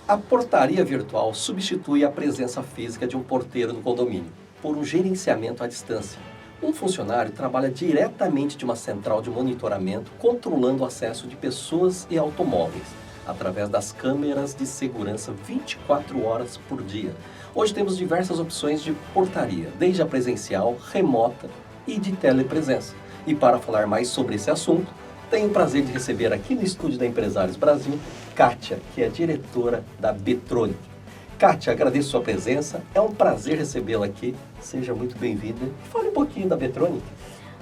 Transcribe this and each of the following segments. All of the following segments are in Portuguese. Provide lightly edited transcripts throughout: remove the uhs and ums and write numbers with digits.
A portaria virtual substitui a presença física de um porteiro no condomínio por um gerenciamento à distância. Um funcionário trabalha diretamente de uma central de monitoramento, controlando o acesso de pessoas e automóveis, através das câmeras de segurança 24 horas por dia. Hoje temos diversas opções de portaria, desde a presencial, remota e de telepresença. E para falar mais sobre esse assunto, tenho o prazer de receber aqui no estúdio da Empresários Brasil, Kátia, que é diretora da Betronic. Kátia, agradeço sua presença, é um prazer recebê-la aqui, seja muito bem-vinda. Fale um pouquinho da Betronic.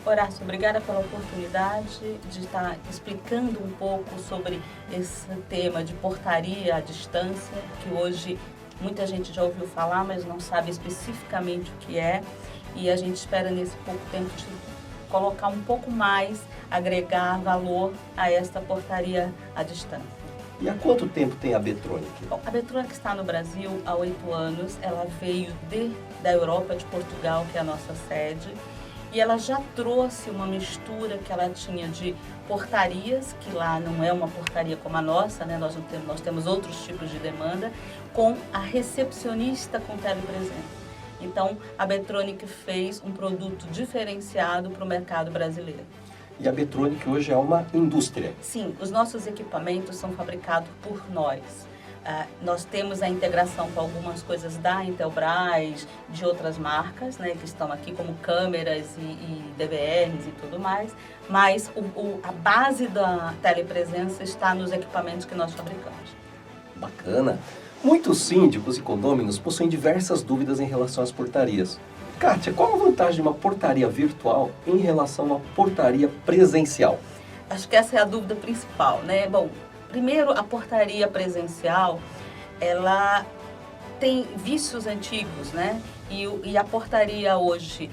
Horácio, obrigada pela oportunidade de estar explicando um pouco sobre esse tema de portaria à distância, que hoje muita gente já ouviu falar, mas não sabe especificamente o que é, e a gente espera nesse pouco tempo de colocar um pouco mais, agregar valor a esta portaria à distância. E há quanto tempo tem a Betronic? Bom, a Betronic está no Brasil há 8 anos, ela veio da Europa, de Portugal, que é a nossa sede, e ela já trouxe uma mistura que ela tinha de portarias, que lá não é uma portaria como a nossa, né? Nós temos outros tipos de demanda, com a recepcionista com telepresença. Então, a Betronic fez um produto diferenciado para o mercado brasileiro. E a Betronic hoje é uma indústria? Sim, os nossos equipamentos são fabricados por nós. Nós temos a integração com algumas coisas da Intelbras, de outras marcas, né, que estão aqui, como câmeras e DVRs e tudo mais, mas a base da telepresença está nos equipamentos que nós fabricamos. Bacana! Muitos síndicos e condôminos possuem diversas dúvidas em relação às portarias. Kátia, qual a vantagem de uma portaria virtual em relação a uma portaria presencial? Acho que essa é a dúvida principal, né? Bom, primeiro, a portaria presencial, ela tem vícios antigos, né? E a portaria hoje,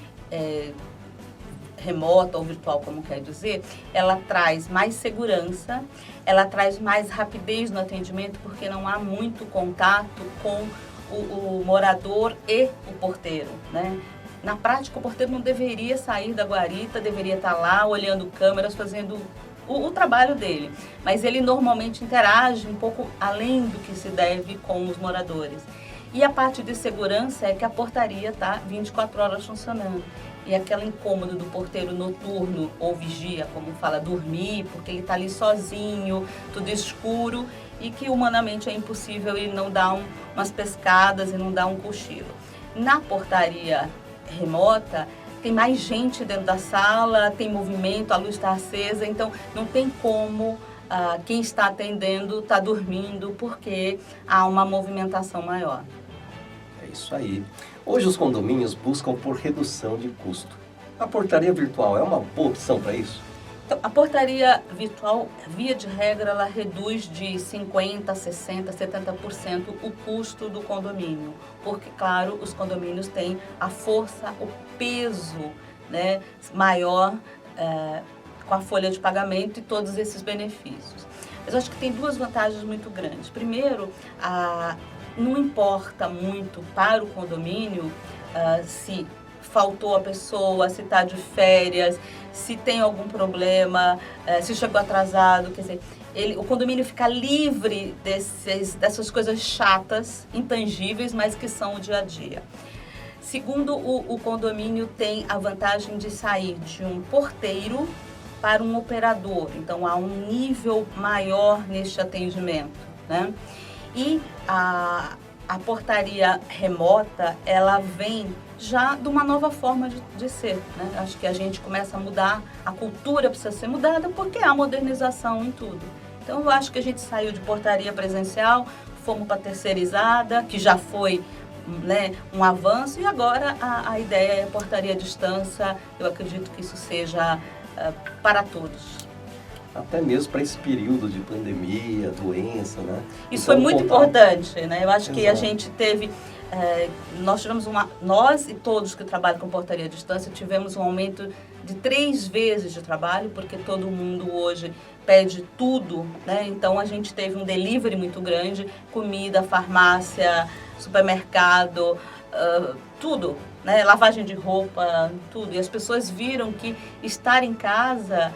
remota ou virtual, como quer dizer, ela traz mais segurança, ela traz mais rapidez no atendimento, porque não há muito contato com o morador e o porteiro, né? Na prática, o porteiro não deveria sair da guarita, deveria estar lá olhando câmeras, fazendo o trabalho dele. Mas ele normalmente interage um pouco além do que se deve com os moradores. E a parte de segurança é que a portaria está 24 horas funcionando. E aquele incômodo do porteiro noturno ou vigia, como fala, dormir, porque ele está ali sozinho, tudo escuro, e que humanamente é impossível ele não dar umas pescadas e não dar um cochilo. Na portaria remota, tem mais gente dentro da sala, tem movimento, a luz está acesa, então não tem como quem está atendendo está dormindo, porque há uma movimentação maior. É isso aí. Hoje os condomínios buscam por redução de custo. A portaria virtual é uma boa opção para isso? Então, a portaria virtual, via de regra, ela reduz de 50%, 60%, 70% o custo do condomínio. Porque, claro, os condomínios têm a força, o peso, né, maior com a folha de pagamento e todos esses benefícios. Mas eu acho que tem duas vantagens muito grandes. Primeiro, não importa muito para o condomínio se faltou a pessoa, se está de férias, se tem algum problema, se chegou atrasado, quer dizer, o condomínio fica livre dessas coisas chatas, intangíveis, mas que são o dia a dia. Segundo, o condomínio tem a vantagem de sair de um porteiro para um operador, então há um nível maior neste atendimento, né? E a portaria remota, ela vem já de uma nova forma de ser, né? Acho que a gente começa a mudar, a cultura precisa ser mudada porque há modernização em tudo. Então eu acho que a gente saiu de portaria presencial, fomos para terceirizada, que já foi, né, um avanço, e agora a ideia é portaria à distância. Eu acredito que isso seja para todos. Até mesmo para esse período de pandemia, doença, né? Isso foi muito importante, né? Eu acho que a gente teve, nós tivemos nós e todos que trabalham com portaria à distância, tivemos um aumento de 3 vezes de trabalho, porque todo mundo hoje pede tudo, né? Então a gente teve um delivery muito grande, comida, farmácia, supermercado, tudo, né? Lavagem de roupa, tudo. E as pessoas viram que estar em casa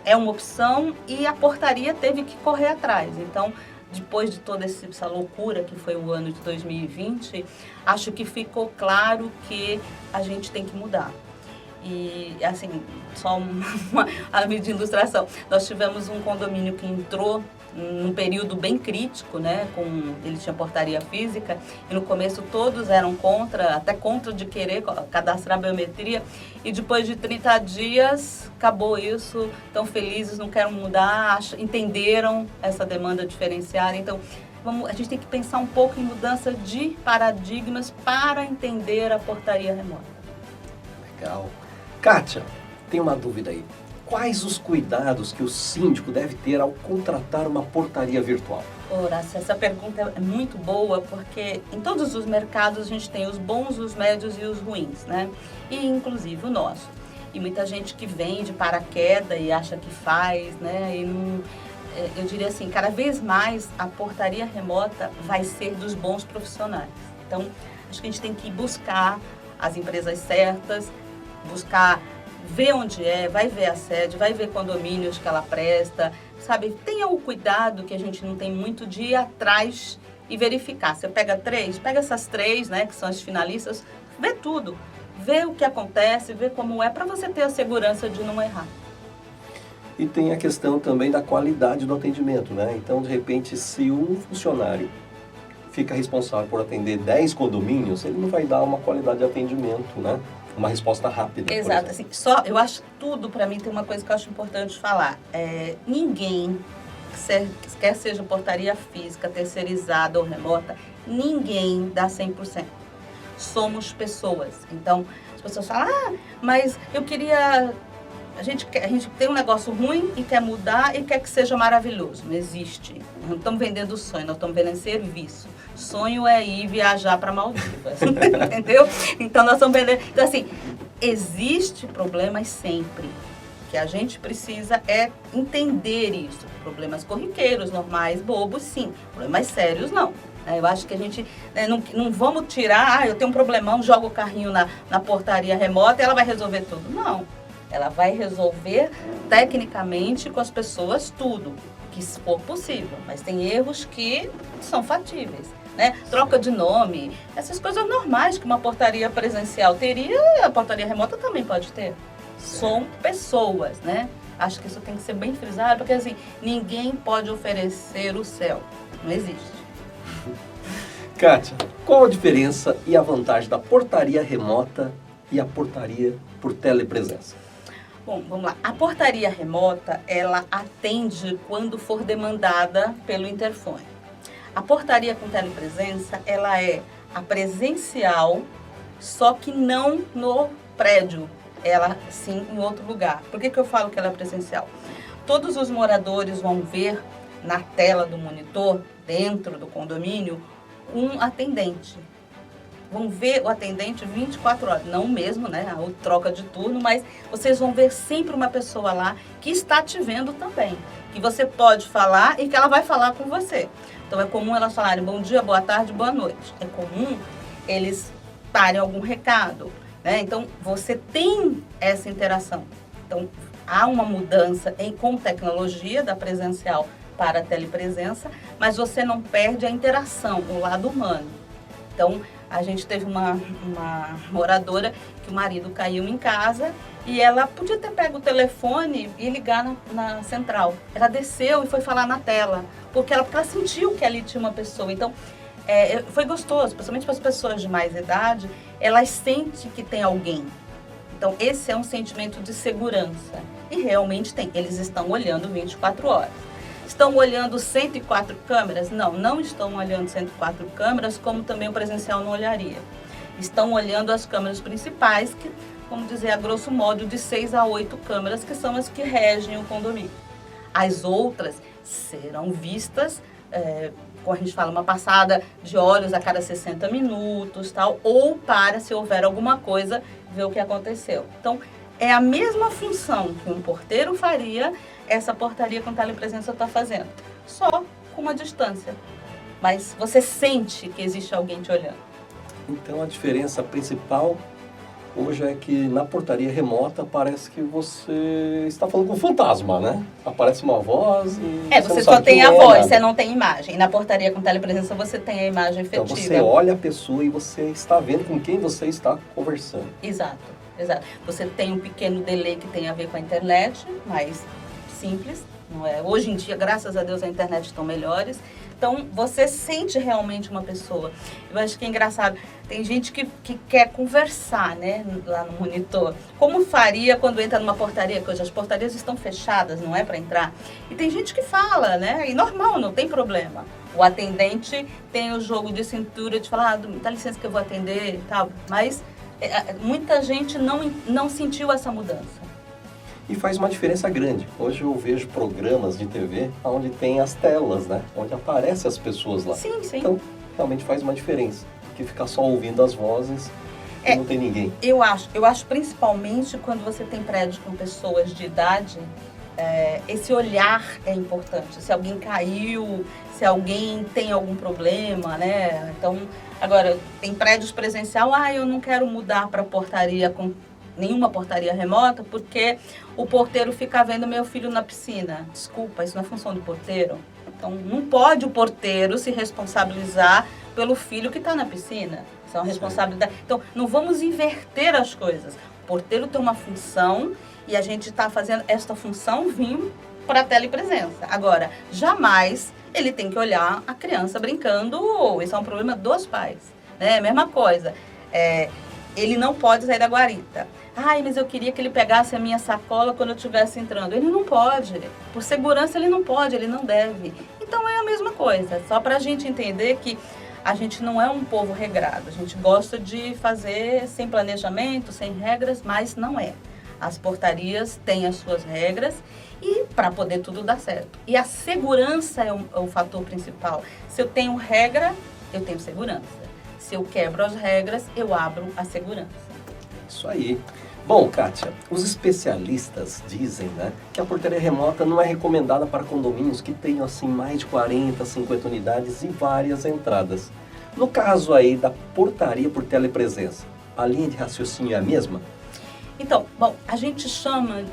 é uma opção, e a portaria teve que correr atrás. Então, depois de toda essa loucura que foi o ano de 2020, acho que ficou claro que a gente tem que mudar. E, assim, só a de ilustração. Nós tivemos um condomínio que entrou num período bem crítico, né? Ele tinha portaria física e no começo todos eram contra, até contra de querer cadastrar biometria. E depois de 30 dias, acabou isso, estão felizes, não querem mudar, entenderam essa demanda diferenciada. Então, a gente tem que pensar um pouco em mudança de paradigmas para entender a portaria remota. Legal. Kátia, tem uma dúvida aí. Quais os cuidados que o síndico deve ter ao contratar uma portaria virtual? Horácio, essa pergunta é muito boa, porque em todos os mercados a gente tem os bons, os médios e os ruins, né? E inclusive o nosso. E muita gente que vem de paraquedas e acha que faz, né? E não, eu diria assim, cada vez mais a portaria remota vai ser dos bons profissionais. Então, acho que a gente tem que buscar as empresas certas, buscar ver onde vai ver a sede, vai ver condomínios que ela presta, sabe? Tenha o cuidado que a gente não tem muito de ir atrás e verificar. Você pega essas três, né, que são as finalistas, vê tudo, vê o que acontece, vê como é, para você ter a segurança de não errar. E tem a questão também da qualidade do atendimento, né? Então, de repente, se um funcionário fica responsável por atender 10 condomínios, ele não vai dar uma qualidade de atendimento, né? Uma resposta rápida. Exato. Assim, eu acho tudo, para mim, tem uma coisa que eu acho importante falar. Ninguém, quer seja portaria física, terceirizada ou remota, ninguém dá 100%. Somos pessoas. Então, as pessoas falam, mas eu queria... A gente tem um negócio ruim e quer mudar e quer que seja maravilhoso. Não existe. Não estamos vendendo sonho, nós estamos vendendo serviço. Sonho é ir viajar para Maldivas, entendeu? Então, nós estamos vendendo... Então, assim, existe problemas sempre. O que a gente precisa é entender isso. Problemas corriqueiros, normais, bobos, sim. Problemas sérios, não. Eu acho que a gente não vamos tirar, eu tenho um problemão, jogo o carrinho na portaria remota e ela vai resolver tudo. Não. Ela vai resolver tecnicamente com as pessoas tudo, que se for possível. Mas tem erros que são fatíveis, né? Troca de nome, essas coisas normais que uma portaria presencial teria, a portaria remota também pode ter. São pessoas, né? Acho que isso tem que ser bem frisado, porque assim, ninguém pode oferecer o céu. Não existe. Kátia, qual a diferença e a vantagem da portaria remota e a portaria por telepresença? Bom, vamos lá. A portaria remota, ela atende quando for demandada pelo interfone. A portaria com telepresença, ela é a presencial, só que não no prédio, ela sim em outro lugar. Por que eu falo que ela é presencial? Todos os moradores vão ver na tela do monitor, dentro do condomínio, um atendente. Vão ver o atendente 24 horas, não mesmo, né, a troca de turno, mas vocês vão ver sempre uma pessoa lá que está te vendo também, que você pode falar e que ela vai falar com você. Então é comum elas falarem bom dia, boa tarde, boa noite. É comum eles darem algum recado, né? Então você tem essa interação. Então há uma mudança com tecnologia da presencial para a telepresença, mas você não perde a interação, o lado humano. Então, a gente teve uma moradora que o marido caiu em casa e ela podia ter pego o telefone e ligar na central. Ela desceu e foi falar na tela, porque ela sentiu que ali tinha uma pessoa. Então, foi gostoso, principalmente para as pessoas de mais idade, elas sentem que tem alguém. Então, esse é um sentimento de segurança. E realmente tem. Eles estão olhando 24 horas. Estão olhando 104 câmeras? Não, não estão olhando 104 câmeras, como também o presencial não olharia. Estão olhando as câmeras principais, que, vamos dizer, a grosso modo, de 6 a 8 câmeras, que são as que regem o condomínio. As outras serão vistas, como a gente fala, uma passada de olhos a cada 60 minutos, tal, ou para, se houver alguma coisa, ver o que aconteceu. Então, é a mesma função que um porteiro faria, essa portaria com telepresença está fazendo, só com uma distância. Mas você sente que existe alguém te olhando. Então a diferença principal hoje é que na portaria remota parece que você está falando com um fantasma, né? Aparece uma voz e você não só sabe tem quem a é, voz, nada. você não tem imagem. Na portaria com telepresença você tem a imagem Então efetiva. você olha a pessoa e você está vendo com quem você está conversando. Exato, exato. Você tem um pequeno delay que tem a ver com a internet, mais simples, não é? Hoje em dia, graças a Deus, a internet estão melhores. Então, você sente realmente uma pessoa. Eu acho que é engraçado. Tem gente que quer conversar, né, lá no monitor. Como faria quando entra numa portaria? Porque hoje as portarias estão fechadas, não é para entrar. E tem gente que fala, né? E normal, não tem problema. O atendente tem o jogo de cintura de falar, dá licença que eu vou atender e tal. Mas muita gente não sentiu essa mudança. E faz uma diferença grande. Hoje eu vejo programas de TV onde tem as telas, né? Onde aparecem as pessoas lá. Sim, sim. Então, realmente faz uma diferença. Que ficar só ouvindo as vozes e não tem ninguém. Eu acho principalmente quando você tem prédios com pessoas de idade, esse olhar é importante. Se alguém caiu, se alguém tem algum problema, né? Então, agora, tem prédios presencial, eu não quero mudar para portaria com nenhuma portaria remota, porque o porteiro fica vendo meu filho na piscina. Desculpa, isso não é função do porteiro. Então, não pode o porteiro se responsabilizar pelo filho que está na piscina. Isso é uma responsabilidade. Então, não vamos inverter as coisas. O porteiro tem uma função e a gente está fazendo esta função vir para a telepresença. Agora, jamais ele tem que olhar a criança brincando. Isso é um problema dos pais, né? Mesma coisa. Ele não pode sair da guarita. Mas eu queria que ele pegasse a minha sacola quando eu estivesse entrando. Ele não pode. Por segurança, ele não pode, ele não deve. Então, é a mesma coisa. Só para a gente entender que a gente não é um povo regrado. A gente gosta de fazer sem planejamento, sem regras, mas não é. As portarias têm as suas regras e para poder tudo dar certo. E a segurança é o fator principal. Se eu tenho regra, eu tenho segurança. Se eu quebro as regras, eu abro a segurança. Isso aí. Bom, Kátia, os especialistas dizem, né, que a portaria remota não é recomendada para condomínios que tenham assim mais de 40, 50 unidades e várias entradas. No caso aí da portaria por telepresença, a linha de raciocínio é a mesma? Então, bom, a gente chama,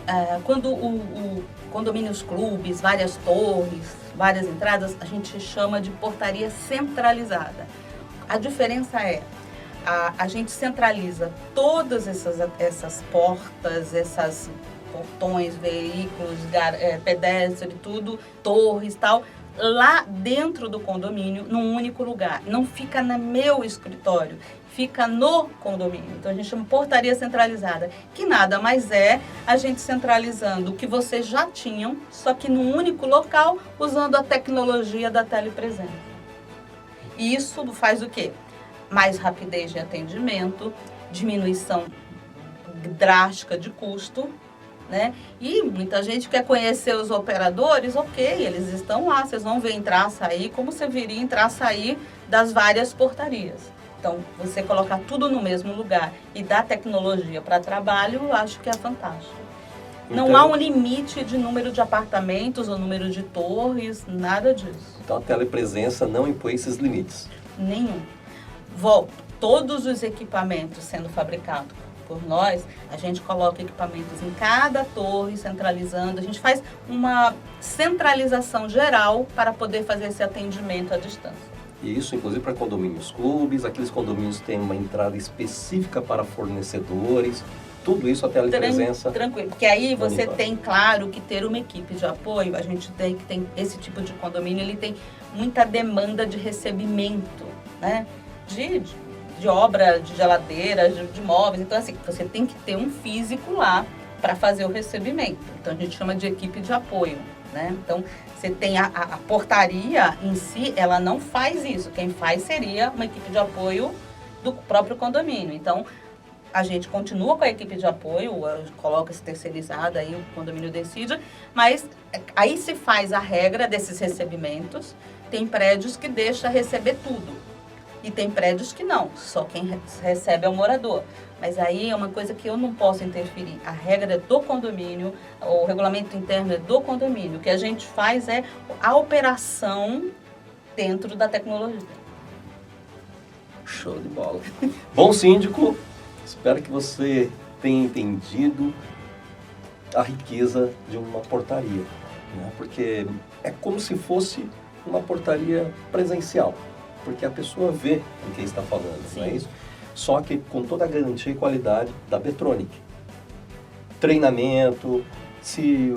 quando o condomínios clubes, várias torres, várias entradas, a gente chama de portaria centralizada. A diferença é, a gente centraliza todas essas portas, esses portões, veículos, pedestre, tudo, torres e tal, lá dentro do condomínio, num único lugar. Não fica no meu escritório, fica no condomínio. Então, a gente chama portaria centralizada, que nada mais é a gente centralizando o que vocês já tinham, só que num único local, usando a tecnologia da telepresença. E isso faz o quê? Mais rapidez de atendimento, diminuição drástica de custo, né? E muita gente quer conhecer os operadores, ok, eles estão lá, vocês vão ver entrar, sair, como você viria entrar, sair das várias portarias. Então, você colocar tudo no mesmo lugar e dar tecnologia para trabalho, eu acho que é fantástico. Então, não há um limite de número de apartamentos ou número de torres, nada disso. Então a telepresença não impõe esses limites? Nenhum. Todos os equipamentos sendo fabricados por nós, a gente coloca equipamentos em cada torre, centralizando. A gente faz uma centralização geral para poder fazer esse atendimento à distância. E isso, inclusive, para condomínios clubes, aqueles condomínios que têm uma entrada específica para fornecedores, tudo isso a telepresença. Tranquilo, porque aí você monitora. tem, claro, que ter uma equipe de apoio. A gente tem que tem esse tipo de condomínio, ele tem muita demanda de recebimento, né? De obra, de geladeira, de móveis. Então, assim, você tem que ter um físico lá para fazer o recebimento. Então, a gente chama de equipe de apoio, né? Então, você tem a portaria em si, ela não faz isso. Quem faz seria uma equipe de apoio do próprio condomínio. Então, a gente continua com a equipe de apoio, coloca-se terceirizada, aí o condomínio decide, mas aí se faz a regra desses recebimentos. Tem prédios que deixa receber tudo. E tem prédios que não, só quem recebe é o morador. Mas aí é uma coisa que eu não posso interferir. A regra é do condomínio, o regulamento interno é do condomínio. O que a gente faz é a operação dentro da tecnologia. Show de bola. Bom síndico Espero que você tenha entendido a riqueza de uma portaria, né? Porque é como se fosse uma portaria presencial, porque a pessoa vê com quem está falando, não é isso? Só que com toda a garantia e qualidade da Betronic. Treinamento, se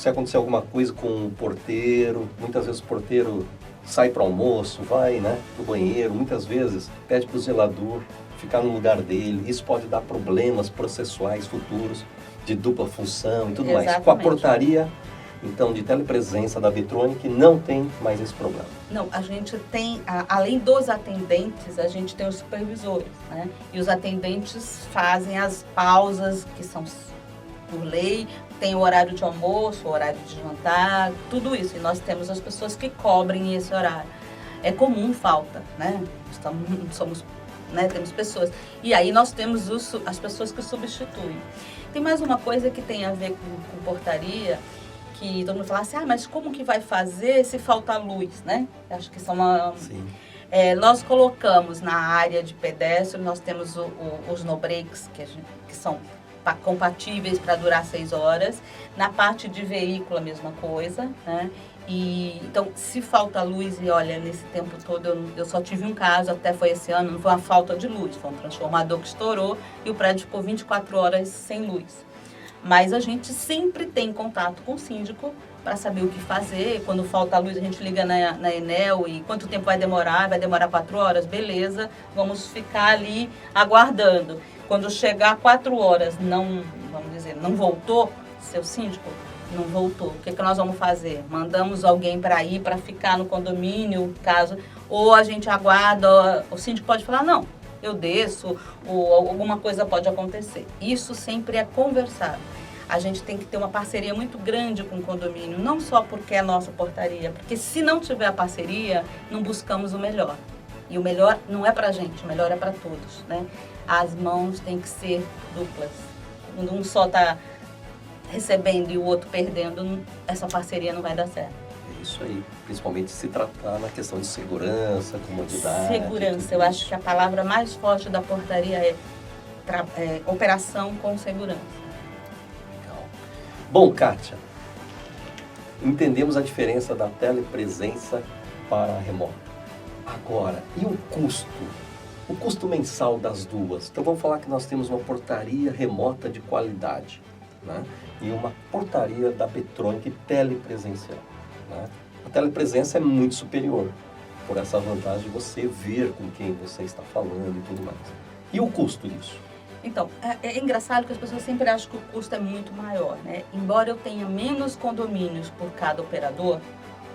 acontecer alguma coisa com o porteiro, muitas vezes o porteiro sai para almoço, vai, né, pro banheiro, muitas vezes pede para o zelador ficar no lugar dele, isso pode dar problemas processuais futuros de dupla função e tudo mais. Com a portaria, então, de telepresença da Betronic, não tem mais esse problema. Não, a gente tem, além dos atendentes, a gente tem os supervisores, né? E os atendentes fazem as pausas, que são por lei, tem o horário de almoço, o horário de jantar, tudo isso. E nós temos as pessoas que cobrem esse horário. É comum falta, né? Temos pessoas. E aí nós temos as pessoas que substituem. Tem mais uma coisa que tem a ver com portaria, que todo mundo fala assim, mas como que vai fazer se faltar luz, né? Acho que isso é uma... Sim. Nós colocamos na área de pedestre, nós temos os no-breaks, que são compatíveis para durar 6 horas. Na parte de veículo, a mesma coisa, né? Então, se falta luz, e olha, nesse tempo todo eu só tive um caso, até foi esse ano, não foi uma falta de luz, foi um transformador que estourou e o prédio ficou 24 horas sem luz. Mas a gente sempre tem contato com o síndico para saber o que fazer. Quando falta luz, a gente liga na Enel e quanto tempo vai demorar 4 horas, beleza, vamos ficar ali aguardando. Quando chegar 4 horas, não voltou, seu síndico, não voltou. O que nós vamos fazer? Mandamos alguém para ir, para ficar no condomínio, caso... Ou a gente aguarda, o síndico pode falar, não, eu desço, ou alguma coisa pode acontecer. Isso sempre é conversado. A gente tem que ter uma parceria muito grande com o condomínio, não só porque é nossa portaria, porque se não tiver a parceria, não buscamos o melhor. E o melhor não é para a gente, o melhor é para todos, né? As mãos têm que ser duplas. Quando um só está recebendo e o outro perdendo, essa parceria não vai dar certo. É isso aí, principalmente se tratar na questão de segurança, comodidade. Segurança, eu acho que a palavra mais forte da portaria é operação com segurança. Legal. Bom, Kátia, entendemos a diferença da telepresença para a remota. Agora, e o custo? O custo mensal das duas. Então vamos falar que nós temos uma portaria remota de qualidade, né? E uma portaria da Betronic telepresencial, né? A telepresença é muito superior, por essa vantagem de você ver com quem você está falando e tudo mais. E o custo disso? Então, é engraçado que as pessoas sempre acham que o custo é muito maior, né? Embora eu tenha menos condomínios por cada operador,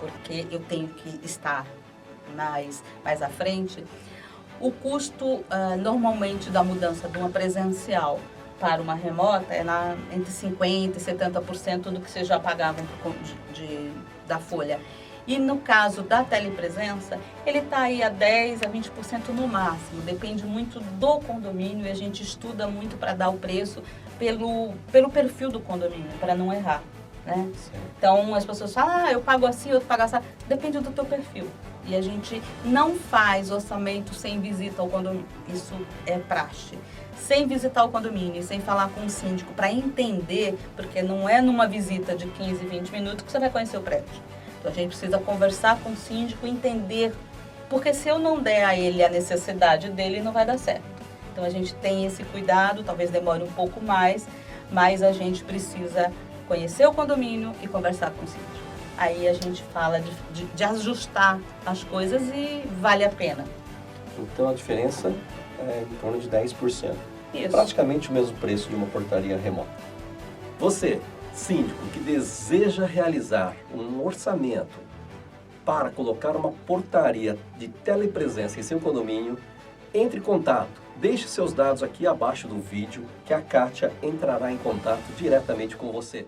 porque eu tenho que estar mais à frente, o custo normalmente da mudança de uma presencial para uma remota é entre 50% e 70% do que vocês já pagavam da folha. E no caso da telepresença, ele está aí a 10% a 20% no máximo. Depende muito do condomínio e a gente estuda muito para dar o preço pelo perfil do condomínio, para não errar, né? Então as pessoas falam, eu pago assim, eu pago assim. Depende do teu perfil. E a gente não faz orçamento sem visita ao condomínio. Isso é praxe. Sem visitar o condomínio, sem falar com o síndico, para entender, porque não é numa visita de 15, 20 minutos que você vai conhecer o prédio. Então a gente precisa conversar com o síndico, entender, porque se eu não der a ele a necessidade dele, não vai dar certo. Então a gente tem esse cuidado, talvez demore um pouco mais, mas a gente precisa conhecer o condomínio e conversar com o síndico. Aí a gente fala de ajustar as coisas e vale a pena. Então a diferença é em torno de 10%. Isso. Praticamente o mesmo preço de uma portaria remota. Você, síndico, que deseja realizar um orçamento para colocar uma portaria de telepresença em seu condomínio, entre em contato. Deixe seus dados aqui abaixo do vídeo que a Kátia entrará em contato diretamente com você.